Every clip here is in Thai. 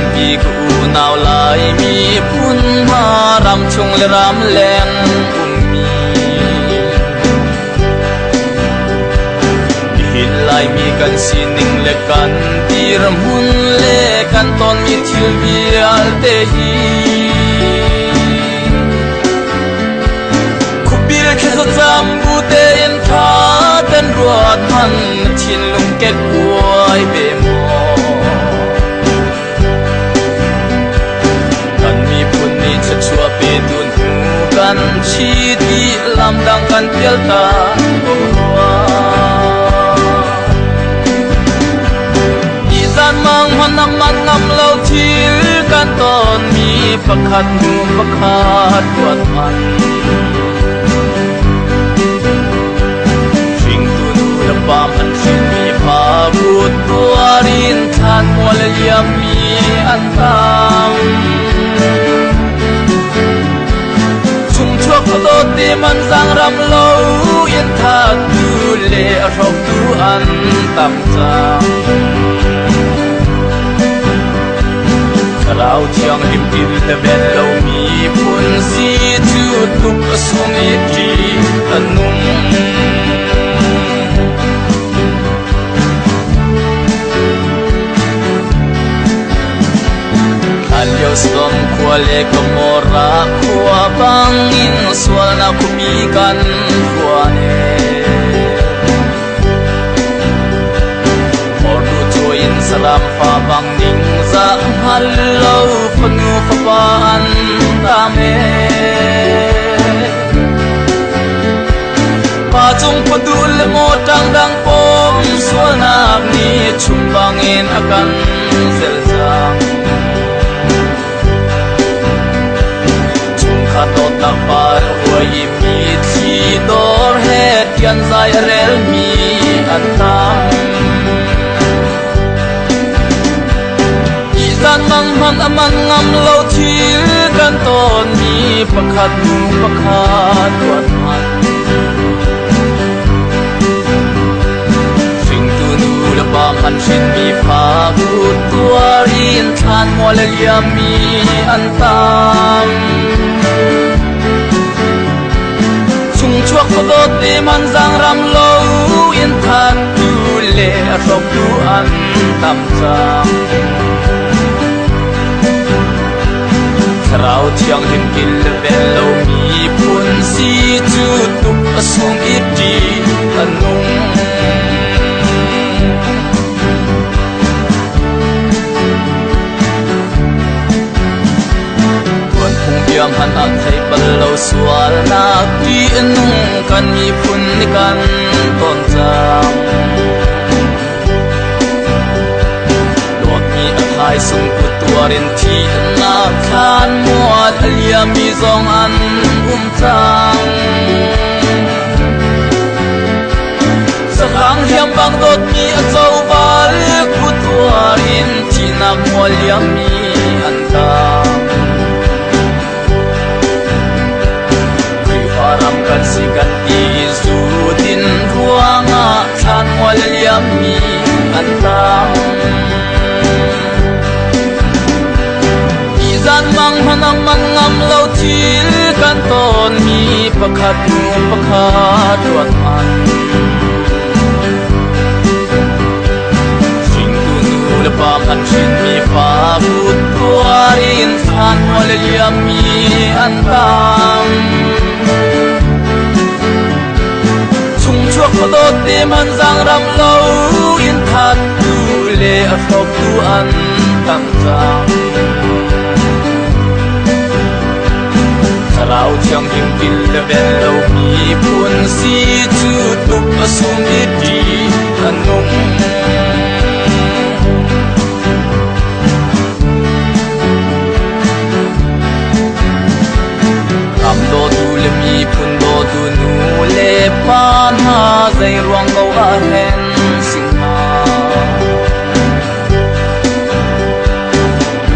มปีกูนาวลายมีพุ่นมารำชงและรำแรงหินลายมีกันสีหนึ่งและกันตีรำหุ่นเล่กันตอนมีทิววิอัลเตฮีคุบิลแค่จำบูเตนทาเป็นรวดมันชินลุงเก็บกวยเบมกันมีพุ่นนี้จะชัวเปตุนหูกันชีดีลำดังกันเปียลตามังมันน้ำมันงำเล่าทิลกันตอนมีประคัดหูประคัดวัดมันชิงตุนูและปามอันชินมีพาบุตรตัวรินทานมัวและยามีอันตามชุมชั่วขอโตตีมันสังรำเล่ายันทัดดูเล่รบดูอันตำจางเราเที่ยงริมดินและเบลเรามีพุ่นสีจุดตุกสงอีกีอันนุ่มขันเลี้ยวสมขัวเล็กมอระขัวบังอินสวลนักมีกันขัวเนสลามฟ้าบังนิ่งจะฮัลโหลฟนูฟปานตาเมป่าจงพดูลโมดังดังปมสวนาบนี้ชุมบังเอ็นอากันเซลจังชุมขาดตาปาหัวยิมีที่ดอร์เฮดยันใจเรลมีอันตามกันมังมันมันงำเล่าทิลกันตอนมีประคัดหูประคัดวัดมันสิงตูนูและบางอันชินมีพาบุตรตัวรินทานมัวและยามีอันตามชุงชั่วขอโตตีมันสังรำเล่ายันทัดดูเล่รบดูอันตำจางเราเที่ยงหิมกินและเบลเรามีพุ่นสีจุดตุกสงอีดีอันนุ่มวันคงเยี่ยมหันอักให้บรรลุสวรรค์นักดีอันนุ่มกันมีพุ่นในกันต้นจามโลกมีอภัยสงกุตัวเรนที่นาคานมัวทะเลียมีสองอันจังสักครั้งเฮียมบางโดดมีอันเจ้าบาลกุตัวรินที่นักมัวเลียมีอันตามคือฟารำกันสิกันดีสู่ดินรัวงะทานมัวเลียมีอันตามมังมันมันงำเล่าทิลกันตอนมีประคัดหูประคัดวัดมันสิงตูนูและปามอันชินมีฟ้าบุตรตัวรินทานมัวและยามีอันตามชุงชั่วขอโตตีมันสังรำเล่ายินทัดดูเล่รบดูอันตำจางเราเที่ยงหิมกินและเบลเรามีพุ่นสีจุดตุกสงอีดีอันนุ่มรำโดดูและมีพุ่นโดดูนูเล่ปานหาใจรวงเขาอาเห็นสิ่งมา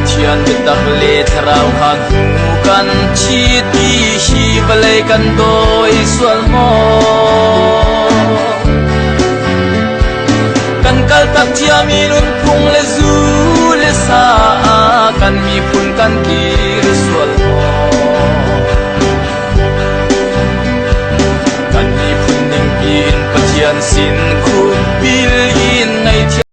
เทียนเป็นตักเล่ทเราหักกันชีดีชีบเลยกันโดยส่วนมอกันกัลตักเทียมีลุนพุงและซูและสา กันตี